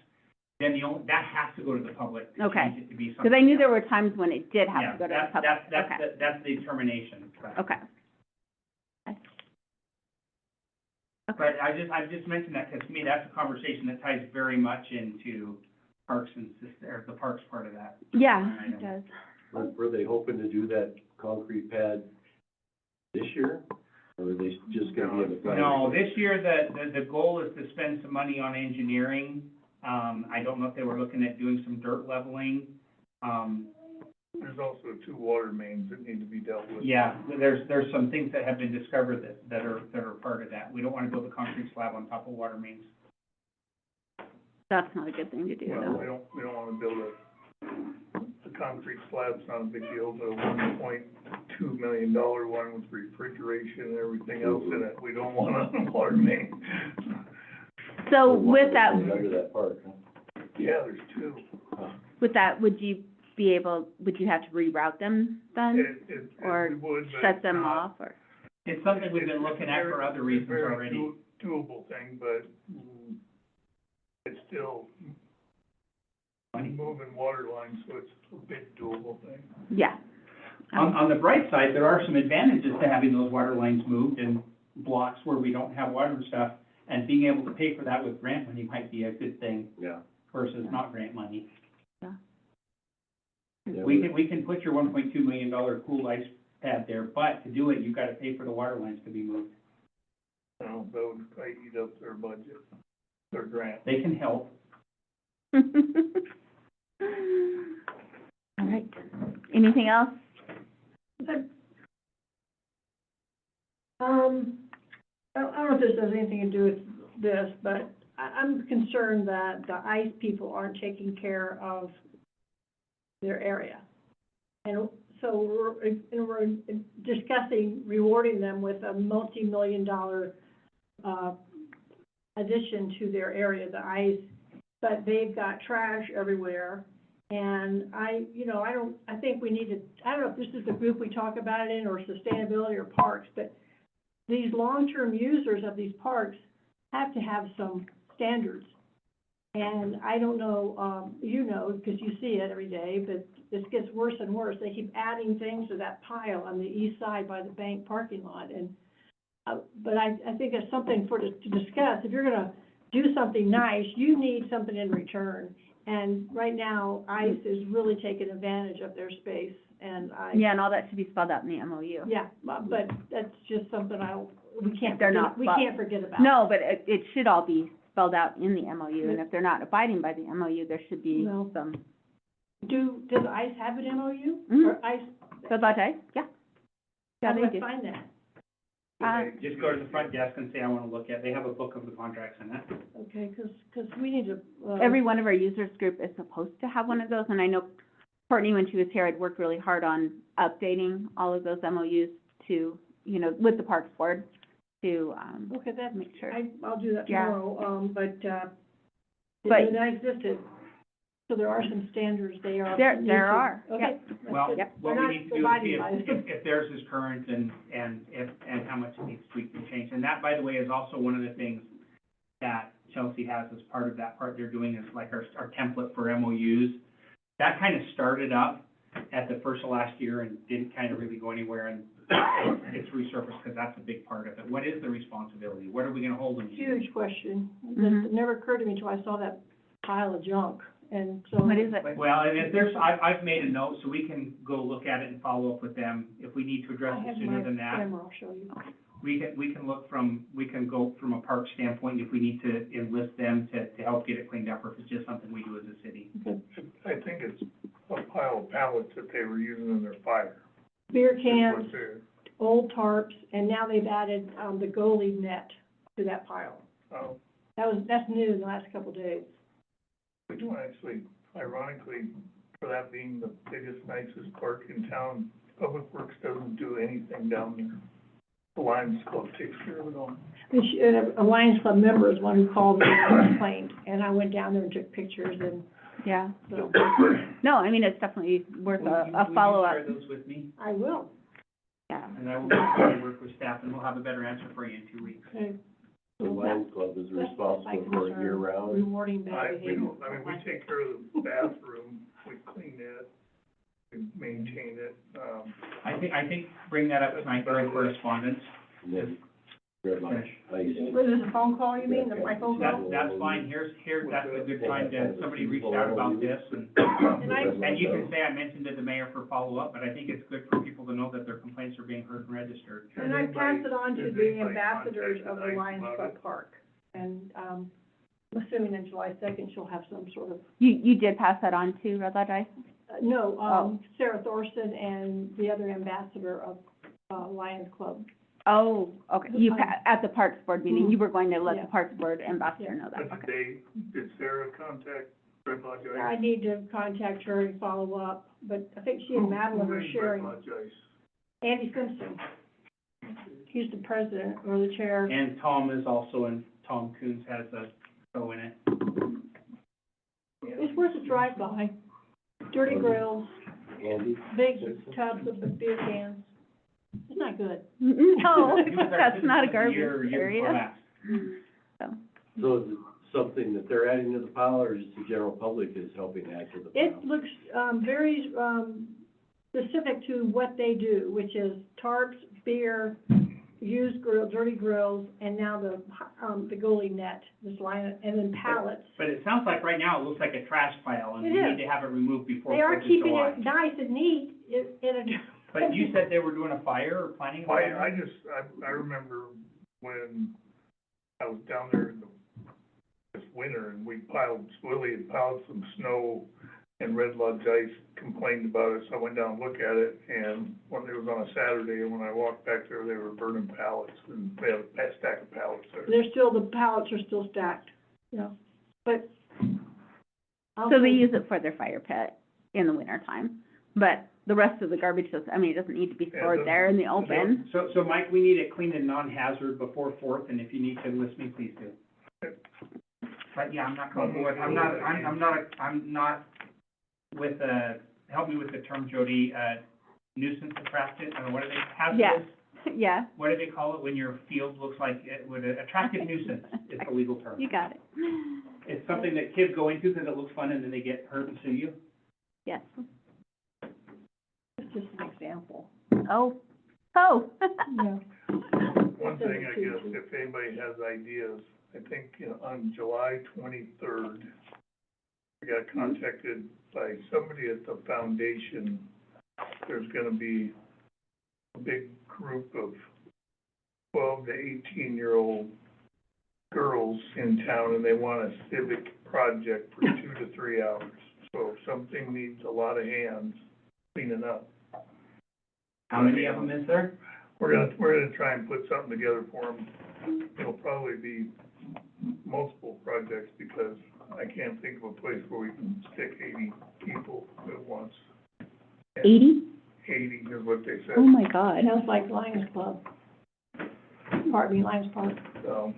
S4: then that has to go to the public to
S1: Okay.
S4: change it to be something.
S1: because I knew
S4: else.
S1: there were times when it did have
S4: Yeah,
S1: to go to the public. Okay,
S4: that's the determination. But-
S1: okay.
S4: But I just mentioned that, because to me, that's a conversation that ties very much into parks and, or the parks part of that.
S1: Yeah, it does.
S5: Were they hoping to do that concrete pad this year? Or are they just gonna be in the plan?
S4: No, this year, the goal is to spend some money on engineering. I don't know if they were looking at doing some dirt leveling.
S3: There's also 2 water mains that need to be dealt with.
S4: Yeah, there's some things that have been discovered that are part of that. We don't want to build a concrete slab on top of water mains.
S1: That's not a good thing to do,
S3: Well,
S1: though.
S3: we don't wanna build a concrete slab's not a big deal, but a $1.2 million one with refrigeration and everything else in it, we don't want on a water main.
S1: So with that,
S5: Under that park, huh?
S3: Yeah, there's 2.
S1: would you have to reroute them then? Or
S3: We would, but
S1: Shut them
S3: it's not-
S1: off, or?
S4: It's something we've been looking at for other reasons
S3: It's a very
S4: already.
S3: doable thing, but it's still moving water lines, so it's a big doable thing.
S1: Yeah.
S4: On the bright side, there are some advantages to having those water lines moved in blocks where we don't have water and stuff, and being able to pay for that with grant money might be a good thing
S5: Yeah.
S4: versus not grant money.
S5: Yeah,
S4: We can put your $1.2 million cool ice pad there, but to do it, you've got to pay for the water lines to be moved.
S3: That would probably eat up their budget, their grant.
S4: They can help.
S1: All right. Anything else?
S2: I don't know if this has anything to do with this, but I'm concerned that the ICE people aren't taking care of their area. And so we're discussing rewarding them with a multi-million-dollar, addition to their area, the ICE, but they've got trash everywhere. And I think we need to, I don't know if this is the group we talk about it in, or sustainability or parks, but these long-term users of these parks have to have some standards. And I don't know, because you see it every day, but this gets worse and worse. They keep adding things to that pile on the east side by the bank parking lot. And, but I think it's something to discuss. If you're gonna do something nice, you need something in return. And right now, ICE is really taking advantage of their space, and
S1: Yeah, and all that should be spelled out in the MOU.
S2: yeah, but that's just something we can't
S1: They're
S2: forget,
S1: not,
S2: we
S1: but-
S2: can't forget about.
S1: No, but it should all be spelled out in the MOU, and if they're not abiding by the MOU, there should be
S2: No.
S1: some,
S2: Does ICE have an MOU?
S1: Mhm.
S2: Or ICE,
S1: so that, yeah.
S2: how
S1: Yeah,
S2: do
S1: they
S2: I
S1: do.
S2: find that?
S4: Just go to the front desk and say, I want to look at, they have a book of the contracts in it.
S2: Okay, 'cause we need to,
S1: Every one of our users group is supposed to have one of those, and I know Courtney, when she was here, had worked really hard on updating all of those MOUs to you know, with the Parks Board to,
S2: Okay, that's,
S1: make sure.
S2: I'll do that
S1: Yeah.
S2: tomorrow, but,
S1: But-
S2: that existed. So there are some standards they are.
S1: There
S2: need
S1: are,
S2: to- Okay.
S1: yep.
S2: that's
S4: Well,
S2: good.
S1: Yep.
S4: what
S2: They're
S4: we
S2: not
S4: need to do is see
S2: divided by them.
S4: if theirs is current and how much it needs tweaked and changed. And that, by the way, is also one of the things that Chelsea has as part of that part they're doing is like our template for MOUs. That kind of started up at the first of last year and didn't kind of really go anywhere, and it's resurfaced because that's a big part of it. What is the responsibility? What are we gonna hold them to?
S2: Huge question.
S1: Mhm.
S2: It never occurred to me until I saw that pile of junk, and so.
S1: What is it?
S4: Well, and if there's, I've made a note, so we can go look at it and follow up with them. If we need to
S2: I
S4: address it
S2: have
S4: sooner
S2: my
S4: than that,
S2: camera, I'll show you.
S4: we can go from a park standpoint if we need to enlist them to help get it cleaned up, or if it's just something we do as a city.
S2: Okay.
S3: I think it's a pile of pallets that they were using in their fire.
S2: Beer
S3: is
S2: cans,
S3: what they're-
S2: old tarps, and now they've added, the goalie net to that pile.
S3: Oh,
S2: That's new in the last couple of days.
S3: we don't actually, ironically, for that being the biggest, nicest park in town, Public Works doesn't do anything down there. The Lions Club takes care of it all.
S2: A Lions Club member is one who called me and complained, and I went down there and took pictures, and
S1: Yeah.
S2: so,
S1: No, I mean, it's definitely worth
S4: Will
S1: a
S4: you
S1: follow-up.
S4: share those with me?
S2: I will.
S1: Yeah.
S4: And I will probably work with staff, and we'll have a better answer for you in 2 weeks.
S2: Okay.
S5: The Lions Club is responsible for it year-round.
S2: Rewarding bad
S3: We
S2: behavior.
S3: don't, we take care of the bathroom, we clean it, we maintain it,
S4: I think bring that up tonight during correspondence.
S5: And then Red Lodge Ice.
S2: Was this a phone call, you mean, my phone call?
S4: That's fine, that's a good time to, somebody reached out about this, and
S2: And
S4: you can say I mentioned it to the mayor for follow-up, but I think it's good for people to know that their complaints are being heard and registered.
S2: And I pass it on to
S3: Has
S2: the
S3: anybody
S2: ambassadors of the
S3: contacted
S2: Lions
S3: ICE
S2: Club
S3: about
S2: Park. And, I'm assuming on July 2nd, she'll have some sort of,
S1: You did pass that on to Red Lodge Ice?
S2: no,
S1: Oh.
S2: Sarah Thorson and the other ambassador of, Lions Club.
S1: Oh, okay. At the Parks Board meeting,
S2: Mhm.
S1: you were going to let
S2: Yeah.
S1: the Parks Board ambassador
S2: Yeah.
S1: know that,
S3: But
S1: okay.
S3: did Sarah contact Red Lodge Ice?
S2: I need to contact her and follow up, but I think she and Madeline are
S3: Who is
S2: sharing.
S3: Red Lodge Ice?
S2: Andy Simpson, he's the president or the chair.
S4: And Tom is also in, Tom Coons has a go in it.
S2: It's worth a drive-by. Dirty grills,
S5: Andy?
S2: big tubs of beer cans. It's not good.
S1: No,
S4: He was our
S1: that's not a
S4: citizen of the
S1: garbage
S4: year before
S1: area.
S4: last.
S1: So,
S5: So is it something that they're adding to the pile, or just the general public is helping add to the pile?
S2: It looks, very, specific to what they do, which is tarps, beer, used grill, dirty grills, and now the goalie net, this line, and then pallets.
S4: But it sounds like right now it looks like a trash pile, and
S2: It
S4: we
S2: is.
S4: need to have it removed before
S2: They are
S4: Fourth of
S2: keeping
S4: July.
S2: it nice and neat in a.
S4: But you said they were doing a fire or planning a fire?
S3: I remember when I was down there in this winter, and Willie had piled some snow, and Red Lodge Ice complained about it, so I went down and looked at it, and when it was on a Saturday, and when I walked back there, they were burning pallets, and they had a stack of pallets there.
S2: The pallets are still stacked, you know, but.
S1: so they use it for their fire pit in the wintertime, but the rest of the garbage does, I mean, it doesn't need to be
S3: Yeah, it
S1: stored there in the open.
S4: So Mike, we need it clean and non-hazard before Fourth, and if you need to enlist me, please do. But yeah, I'm not comfortable with, I'm not with, help me with the term, Jody, nuisance attractive, I don't know, what are they, hazardous?
S1: Yeah,
S4: What do they call it when your field looks like it would, attractive nuisance is the legal term.
S1: you got it.
S4: It's something that kids go into because it looks fun and then they get hurt and sue you.
S1: Yes.
S2: It's just an example.
S1: Oh.
S2: Yeah.
S3: One thing, I guess, if anybody has ideas, I think, on July 23rd, I got contacted by somebody at the foundation. There's gonna be a big group of 12 to 18-year-old girls in town, and they want a civic project for 2 to 3 hours. So if something needs a lot of hands cleaning up,
S4: How many of them is there?
S3: we're gonna try and put something together for them. It'll probably be multiple projects, because I can't think of a place where we can stick 80 people at once.
S1: 80?
S3: 80 is what they said.
S1: Oh, my God.
S2: Sounds like Lions Club. Park, Lions Park.
S3: So.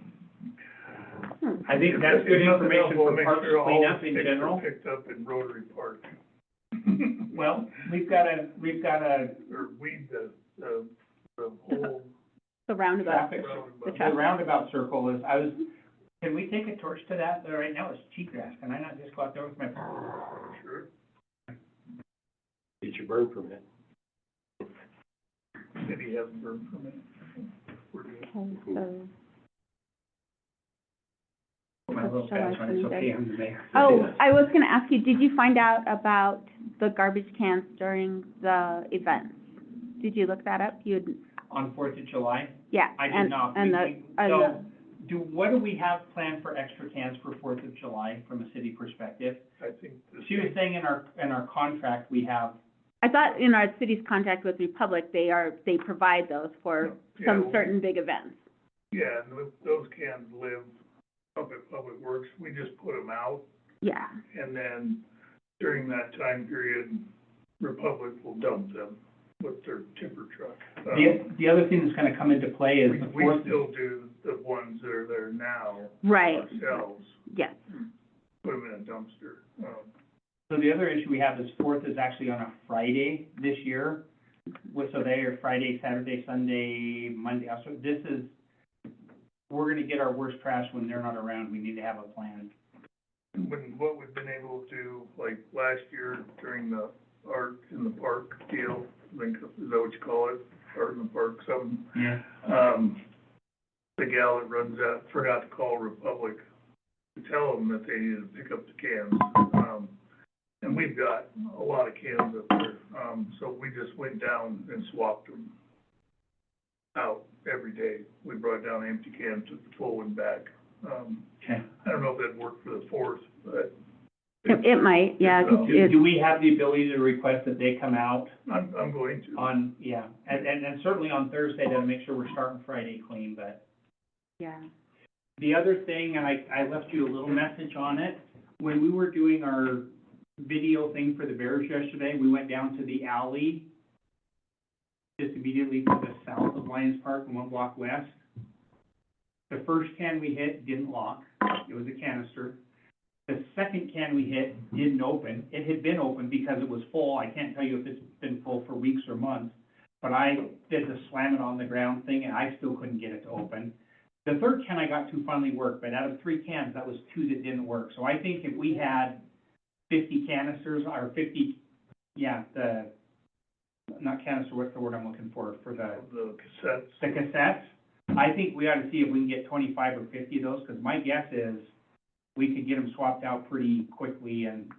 S4: I think that's good
S3: If nothing
S4: information
S3: else, we'll
S4: for
S3: make
S4: parks
S3: sure all
S4: cleanup in
S3: sticks are
S4: general.
S3: picked up in Rotary Park.
S4: Well, we've got a,
S3: Or weed the whole
S1: The roundabout,
S4: traffic,
S1: the
S4: the
S1: traffic.
S4: roundabout circle is, can we take a torch to that? Right now it's cheatgrass, can I not just go out there with my?
S3: Sure.
S5: Get your burn permit.
S3: City has a burn permit. We're good.
S1: Okay, so,
S4: My little
S1: July
S4: fast one, it's
S1: 23rd.
S4: okay, I'm the mayor.
S1: oh,
S5: Yeah.
S1: I was gonna ask you, did you find out about the garbage cans during the events? Did you look that up? You'd,
S4: On 4th of July?
S1: yeah.
S4: I did
S1: and-
S4: not.
S1: And
S4: So, what do we have planned for extra cans for 4th of July from a city perspective?
S3: I think this.
S4: She was saying in our contract, we have,
S1: I thought in our city's contract with Republic, they provide those for some
S3: Yeah,
S1: certain big events.
S3: Yeah, and those cans live up at Public Works. We just put them out,
S1: Yeah,
S3: and then during that time period, Republic will dump them with their tipper truck.
S4: the other thing that's gonna come into play is the
S3: We
S4: 4th.
S3: still do the ones that are there now
S1: right,
S3: ourselves,
S1: yes.
S3: put them in a dumpster.
S4: So the other issue we have is 4th is actually on a Friday this year. So they are Friday, Saturday, Sunday, Monday. So we're gonna get our worst trash when they're not around. We need to have a plan.
S3: What we've been able to do, like last year during the Art in the Park deal, I think, is that what you call it? Art in the Park, something.
S4: Yeah.
S3: The gal that runs that forgot to call Republic to tell them that they needed to pick up the cans. And we've got a lot of cans up there, so we just went down and swapped them out every day. We brought down an empty can, took the full one back.
S4: Okay.
S3: I don't know if that'd work for the 4th, but
S1: It might, yeah, 'cause it's,
S4: Do we have the ability to request that they come out
S3: I'm going to.
S4: on, yeah, and certainly on Thursday to make sure we're starting Friday clean, but.
S1: yeah.
S4: The other thing, and I left you a little message on it, when we were doing our video thing for the Bears yesterday, we went down to the alley just immediately to the south of Lions Park and 1 block west. The first can we hit didn't lock, it was a canister. The second can we hit didn't open. It had been open because it was full. I can't tell you if it's been full for weeks or months, but I did the slam it on the ground thing and I still couldn't get it to open. The third can I got to finally work, but out of 3 cans, that was 2 that didn't work. So I think if we had 50 canisters, or 50, not canister, what's the word I'm looking for
S3: The cassettes.
S4: the cassettes, I think we ought to see if we can get 25 or 50 of those, because my guess is we could get them swapped out pretty quickly, and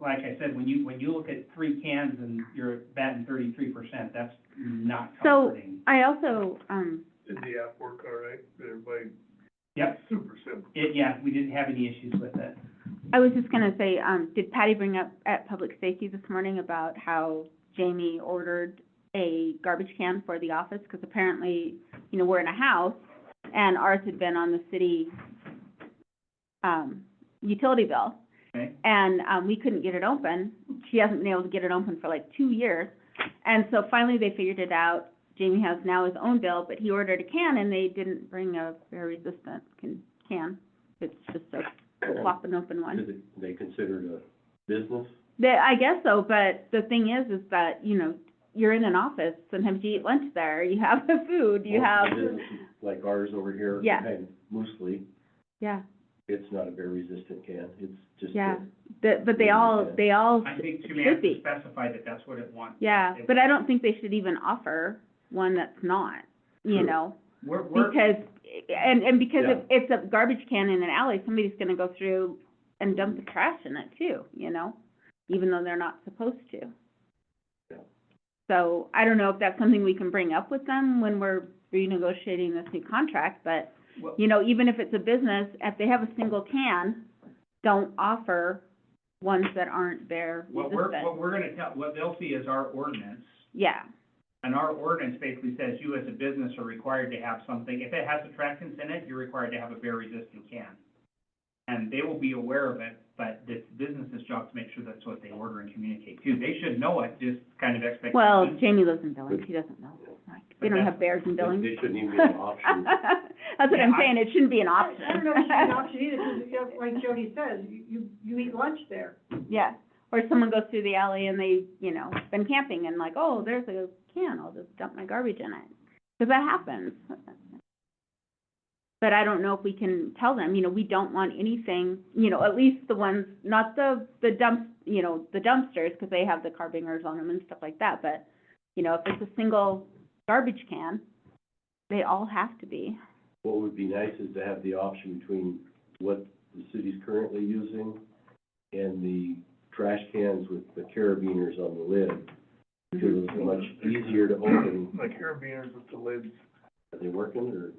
S4: like I said, when you look at 3 cans and you're batting 33%, that's not
S1: So,
S4: comforting.
S1: I also,
S3: Did the app work all right? Did everybody?
S4: Yep,
S3: Super simple.
S4: we didn't have any issues with it.
S1: I was just gonna say, did Patty bring up at Public Safety this morning about how Jamie ordered a garbage can for the office? Because apparently, we're in a house, and ours had been on the city, utility bill.
S4: Okay.
S1: And, we couldn't get it open. She hasn't been able to get it open for like 2 years. And so finally they figured it out. Jamie has now his own bill, but he ordered a can and they didn't bring a very resistant can. It's just a flop and open one.
S5: Is they considered a business?
S1: I guess so, but the thing is that, you're in an office, sometimes you eat lunch there, you have the food, you
S5: Most
S1: have,
S5: of the businesses like ours over here,
S1: Yeah.
S5: and Moosley,
S1: yeah,
S5: it's not a very resistant can, it's just.
S1: yeah. But they all
S4: I think she may have
S1: should
S4: to
S1: be.
S4: specify that that's what it wants.
S1: Yeah, but I don't think they should even offer one that's not,
S5: True.
S4: We're,
S1: because, and because
S5: Yeah.
S1: if it's a garbage can in an alley, somebody's gonna go through and dump the trash in it too, even though they're not supposed to.
S5: Yeah.
S1: So, I don't know if that's something we can bring up with them when we're renegotiating this new contract, but,
S4: Well-
S1: even if it's a business, if they have a single can, don't offer ones that aren't their
S4: what
S1: resistant.
S4: we're gonna tell, what they'll see is our ordinance.
S1: Yeah,
S4: And our ordinance basically says you as a business are required to have something, if it has attractants in it, you're required to have a bear resistant can. And they will be aware of it, but it's the business's job to make sure that's what they order and communicate too. They should know it, just kind of expectation.
S1: well, Jamie lives in Billings, he doesn't know, like, They don't have bears in Billings.
S5: They shouldn't even be an option.
S1: That's what
S4: Yeah,
S1: I'm saying, it shouldn't be an option.
S2: I don't know if it's an option either, because, you know, like Jody says, you eat lunch there.
S1: Yeah, or someone goes through the alley and they, you know, been camping and like, oh, there's a can, I'll just dump my garbage in it. 'Cause that happens. But I don't know if we can tell them, you know, we don't want anything, you know, at least the ones, not the you know, the dumpsters, 'cause they have the car bangers on them and stuff like that, but, you know, if it's a single garbage can, they all have to be.
S5: What would be nice is to have the option between what the city's currently using and the trash cans with the carabiners on the lid. Because it's much easier to open.
S3: The carabiners with the lids,
S5: Are they working, or?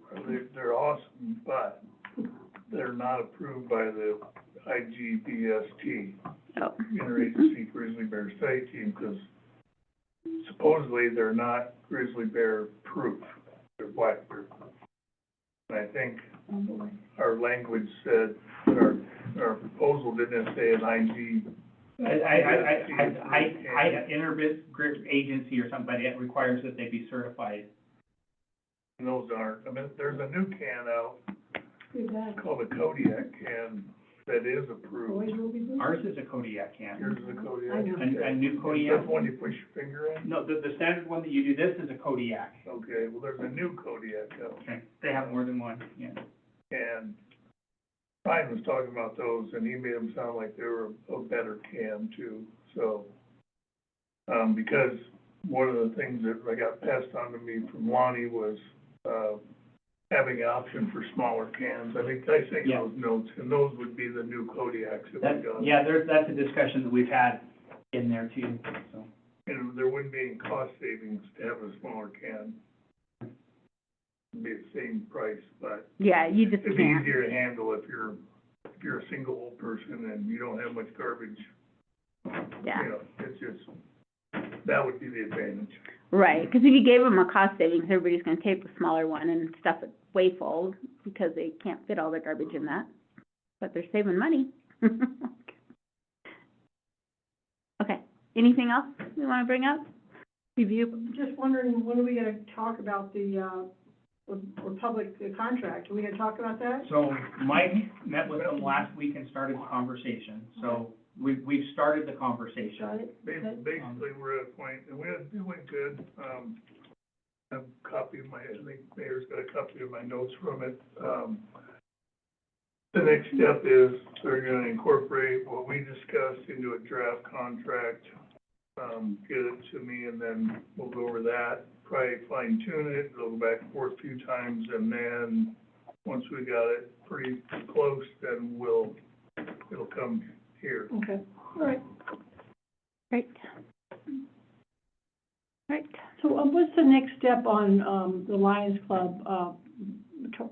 S3: they're awesome, but they're not approved by the IGBST,
S1: Oh.
S3: Interagency Grizzly Bear Study Team, because supposedly they're not grizzly bear proof, they're black bear proof. And I think our language said, that our proposal didn't say an IG.
S4: Interbid agency or somebody that requires that they be certified.
S3: And those aren't, I mean, there's a new can out
S2: Too bad.
S3: called a Kodiak can that is approved.
S2: Boys will be doing.
S4: Ours is a Kodiak can.
S3: Yours is a Kodiak?
S2: I know.
S4: A new
S3: Is
S4: Kodiak.
S3: that the one you push your finger in?
S4: No, the standard one that you do, this is a Kodiak.
S3: Okay, well, there's a new Kodiak out,
S4: Okay, they have more than one, yeah.
S3: and Ryan was talking about those, and he made them sound like they were a better can too, so. Because one of the things that I got passed on to me from Lonnie was, having an option for smaller cans. I think
S4: Yeah.
S3: those notes, and those would be the new Kodiaks that
S4: That,
S3: we got.
S4: yeah, that's a discussion that we've had in there too, so.
S3: And there wouldn't be any cost savings to have a smaller can. It'd be the same price, but
S1: Yeah, you just
S3: it'd be
S1: can't.
S3: easier to handle if you're a single old person and you don't have much garbage.
S1: Yeah.
S3: You know, it's just, that would be the advantage.
S1: Right, 'cause if you gave them a cost savings, everybody's gonna take the smaller one and stuff it way full, because they can't fit all their garbage in that, but they're saving money. Okay, anything else we wanna bring up? Review,
S2: Just wondering, when are we gonna talk about the, Republic contract? Are we gonna talk about that?
S4: So Mike met with them last week and started the conversation, so we've started the conversation.
S2: Got it?
S3: Basically, we're at a point, and it went good. A copy of I think Mayor's got a copy of my notes from it. The next step is they're gonna incorporate what we discussed into a draft contract, get it to me, and then we'll go over that, probably fine tune it, it'll go back and forth a few times, and then, once we got it pretty close, then it'll come here.
S2: Okay, all right.
S1: right. Right,
S2: So, what's the next step on, the Lions Club,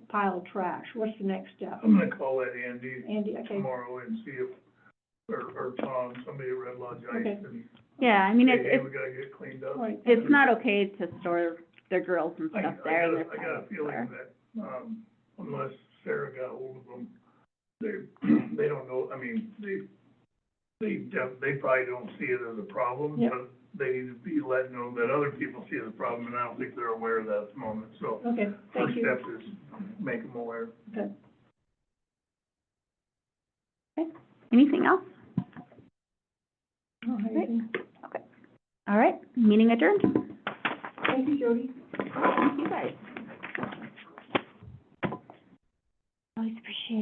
S2: pile of trash? What's the next step?
S3: I'm gonna call that Andy
S2: Andy, okay,
S3: tomorrow and see if, or Tom, somebody at Red Lodge Ice,
S2: Okay.
S3: and
S1: yeah, I mean,
S3: say,
S1: it's,
S3: hey,
S1: it's,
S3: we gotta get cleaned up.
S2: all right.
S1: it's not okay to store their grills and stuff there.
S3: I
S1: There's
S3: got a feeling
S1: there.
S3: that, unless Sarah got hold of them, they don't know, I mean, they probably don't see it as a problem,
S2: Yep.
S3: but they need to be let know that other people see it as a problem, and I don't think they're aware of that at the moment, so.
S2: Okay, thank
S3: First
S2: you.
S3: step is make them aware.
S2: Okay.
S1: Anything else?
S2: All right.
S1: All right, meeting adjourned.
S2: Thank you, Jody.
S1: Thank you guys. Always appreciate